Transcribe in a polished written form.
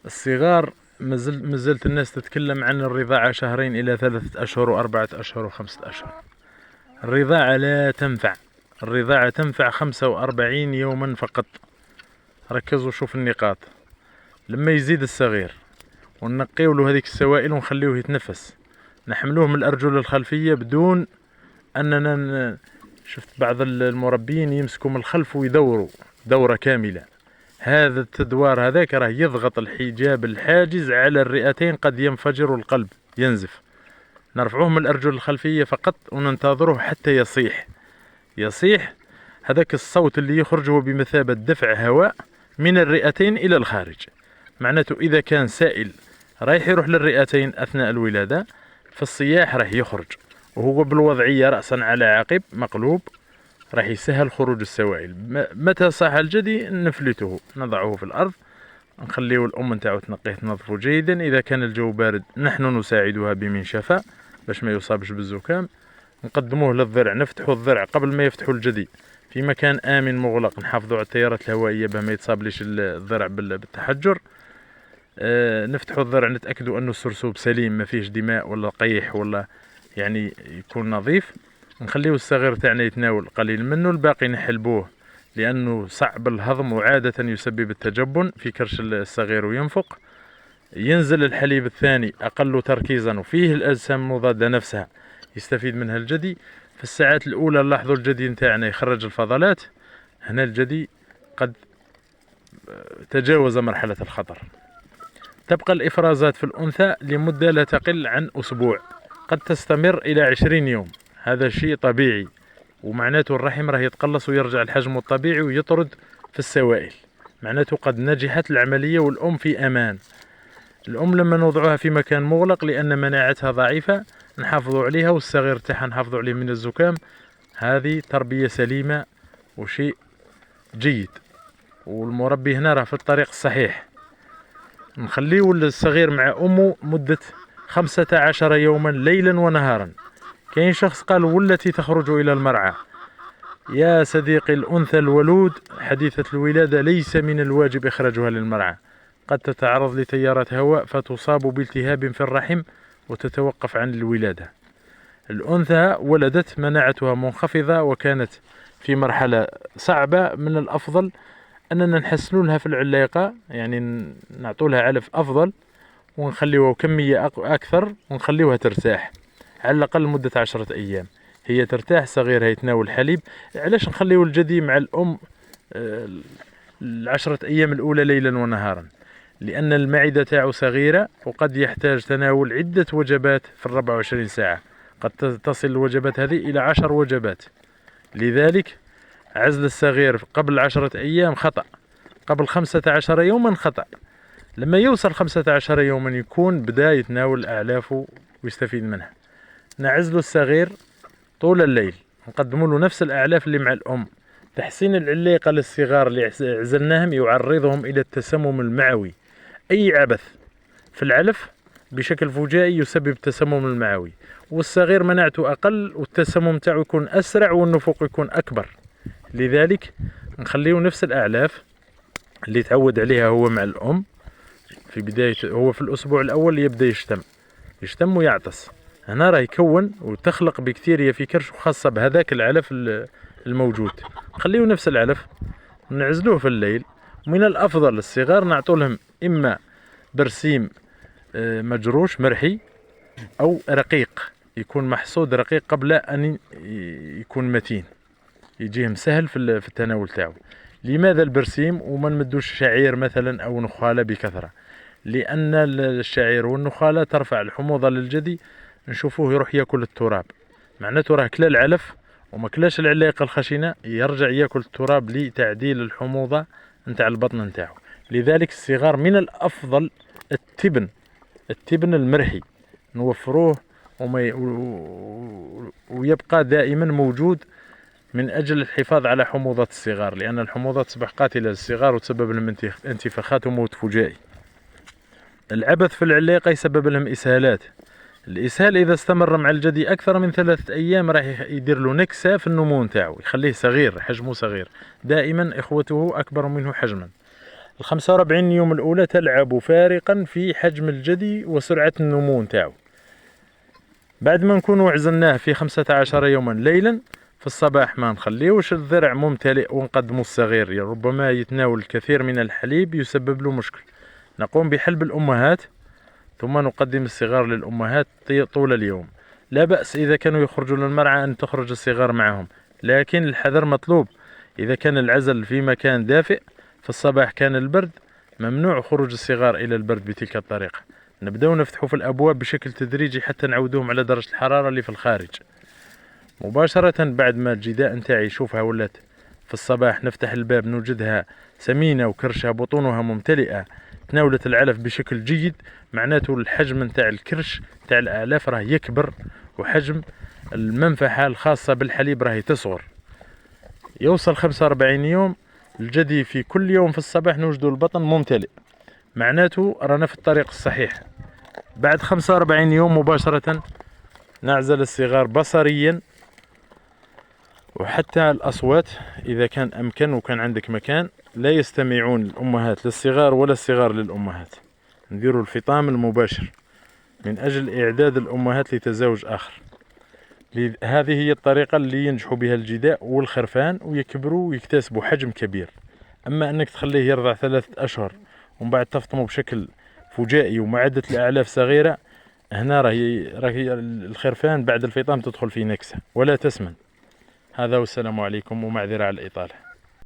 الصغار مازلت الناس تتكلم عن الرضاعة 2 إلى 3 أشهر و4 أشهر و5 أشهر. الرضاعة لا تنفع. الرضاعة تنفع 45 يوما فقط. ركزوا شوف النقاط. لما يزيد الصغير ونقيو له هذيك السوائل ونخليوه يتنفس، نحملوه من الأرجل الخلفية بدون أننا شفت بعض المربين يمسكوا من الخلف ويدوروا دورة كاملة. هذا التدوار هذاك راه يضغط الحجاب الحاجز على الرئتين، قد ينفجر القلب ينزف. نرفعوه من الأرجل الخلفية فقط وننتظره حتى يصيح. هذاك الصوت اللي يخرج هو بمثابة دفع هواء من الرئتين إلى الخارج. معناته إذا كان سائل رايح يروح للرئتين أثناء الولادة، فالصياح راح يخرج، وهو بالوضعية رأسا على عقب مقلوب راح يسهل خروج السوائل. متى صاح الجدي نفلته، نضعه في الأرض، نخليه الأم نتاعو تنقيه تنظفه جيدا. إذا كان الجو بارد نحن نساعدها بمنشفة باش ما يصابش بالزكام. نقدموه للضرع، نفتحوا الضرع قبل ما يفتحوا الجدي في مكان آمن مغلق، نحافظوا على التيارات الهوائية باه ما يتصابليش الضرع بالتحجر. نفتحوا الضرع، نتأكدوا أنه السرسوب سليم ما فيهش دماء ولا قيح ولا يعني يكون نظيف. نخليه الصغير تاعنا يتناول قليل منه، الباقي نحلبوه لأنه صعب الهضم وعادة يسبب التجبن في كرش الصغير وينفق. ينزل الحليب الثاني أقل تركيزا وفيه الأجسام المضادة نفسها يستفيد منها الجدي. في الساعات الأولى نلاحظوا الجدي نتاعنا يخرج الفضلات، هنا الجدي قد تجاوز مرحلة الخطر. تبقى الإفرازات في الأنثى لمدة لا تقل عن أسبوع، قد تستمر إلى 20 يوم. هذا شيء طبيعي، ومعناته الرحم راه يتقلص ويرجع لحجمه الطبيعي ويطرد في السوائل. معناته قد نجحت العملية والأم في أمان. الأم لما نوضعها في مكان مغلق لأن مناعتها ضعيفة نحافظوا عليها، والصغير تاعها نحافظوا عليه من الزكام. هذه تربية سليمة وشيء جيد، والمربي هنا راه في الطريق الصحيح. نخليه الصغير مع أمه مدة 15 يوما ليلا ونهارا. كاين شخص قال والتي تخرج إلى المرعى. يا صديقي، الأنثى الولود حديثة الولادة ليس من الواجب إخراجها للمرعى، قد تتعرض لتيارات هواء فتصاب بالتهاب في الرحم وتتوقف عن الولادة. الأنثى ولدت مناعتها منخفضة وكانت في مرحلة صعبة، من الأفضل أننا نحسن لها في العلاقة، يعني نعطوا لها علف أفضل ونخليوها كمية أكثر ونخليوها ترتاح على الأقل مدة 10 أيام. هي ترتاح، صغيرها يتناول حليب. علاش نخليو الجدي مع الأم 10 أيام الأولى ليلا ونهارا؟ لأن المعدة تاعو صغيرة وقد يحتاج تناول عدة وجبات في 24 ساعة، قد تصل الوجبات هذه إلى 10 وجبات. لذلك عزل الصغير قبل 10 أيام خطأ، قبل 15 يوما خطأ. لما يوصل 15 يوما يكون بدأ يتناول أعلافه ويستفيد منها. نعزل الصغير طول الليل، نقدم له نفس الأعلاف اللي مع الأم. تحسين العلاقة للصغار اللي عزلناهم يعرضهم إلى التسمم المعوي. أي عبث في العلف بشكل فجائي يسبب التسمم المعوي، والصغير مناعته أقل والتسمم تاعو يكون أسرع والنفوق يكون أكبر. لذلك نخليه نفس الأعلاف اللي تعود عليها هو مع الأم. في بداية هو في الأسبوع الأول يبدأ يشتم ويعطس، هنا راه يكون وتخلق بكتيريا في كرشه خاصة بهذاك العلف الموجود. نخليه نفس العلف ونعزلوه في الليل. من الأفضل للصغار نعطوا لهم إما برسيم مجروش مرحي أو رقيق، يكون محصود رقيق قبل أن يكون متين، يجيهم سهل في التناول تاعو. لماذا البرسيم وما نمدوش شعير مثلا أو نخالة بكثرة؟ لأن الشعير والنخالة ترفع الحموضة للجدي، نشوفوه يروح ياكل التراب، معناته راه كلا العلف وما كلاش العلاقة الخشنة، يرجع ياكل التراب لتعديل الحموضة نتاع البطن نتاعو. لذلك الصغار من الأفضل التبن المرحي نوفروه ويبقى دائما موجود من أجل الحفاظ على حموضة الصغار، لأن الحموضة تصبح قاتلة للصغار وتسبب لهم انتفاخات وموت فجائي. العبث في العلاقة يسبب لهم إسهالات. الإسهال إذا استمر مع الجدي أكثر من 3 أيام راح يدير له نكسة في النمو نتاعو، يخليه صغير، حجمه صغير، دائما إخوته أكبر منه حجما. ال45 يوم الأولى تلعب فارقا في حجم الجدي وسرعة النمو نتاعو. بعد ما نكون عزلناه في 15 يوما ليلا، في الصباح ما نخليوش الذرع ممتلئ ونقدمو الصغير، يعني ربما يتناول الكثير من الحليب يسبب له مشكل. نقوم بحلب الأمهات ثم نقدم الصغار للأمهات طول اليوم. لا بأس إذا كانوا يخرجوا للمرعى أن تخرج الصغار معهم، لكن الحذر مطلوب. إذا كان العزل في مكان دافئ في الصباح كان البرد، ممنوع خروج الصغار إلى البرد بتلك الطريقة. نبدأ نفتح في الأبواب بشكل تدريجي حتى نعودوهم على درجة الحرارة اللي في الخارج. مباشرة بعد ما الجداء نتاعي يشوفها ولات في الصباح نفتح الباب نوجدها سمينة وكرشها بطونها ممتلئة، تناولت العلف بشكل جيد، معناته الحجم نتاع الكرش نتاع الأعلاف راه يكبر، وحجم المنفحة الخاصة بالحليب راهي تصغر. يوصل 45 يوم الجدي في كل يوم في الصباح نوجدوا البطن ممتلئ، معناته رانا في الطريق الصحيح. بعد 45 يوم مباشرة نعزل الصغار بصريا، وحتى الأصوات إذا كان أمكن وكان عندك مكان لا يستمعون الأمهات للصغار ولا الصغار للأمهات. نديروا الفطام المباشر من أجل إعداد الأمهات لتزاوج آخر. هذه هي الطريقة اللي ينجحوا بها الجداء والخرفان ويكبروا ويكتسبوا حجم كبير. أما أنك تخليه يرضع 3 أشهر ومن بعد تفطمه بشكل فجائي ومعدة الأعلاف صغيرة، هنا راهي الخرفان بعد الفطام تدخل في نكسة ولا تسمن. هذا والسلام عليكم، ومعذرة على الإطالة.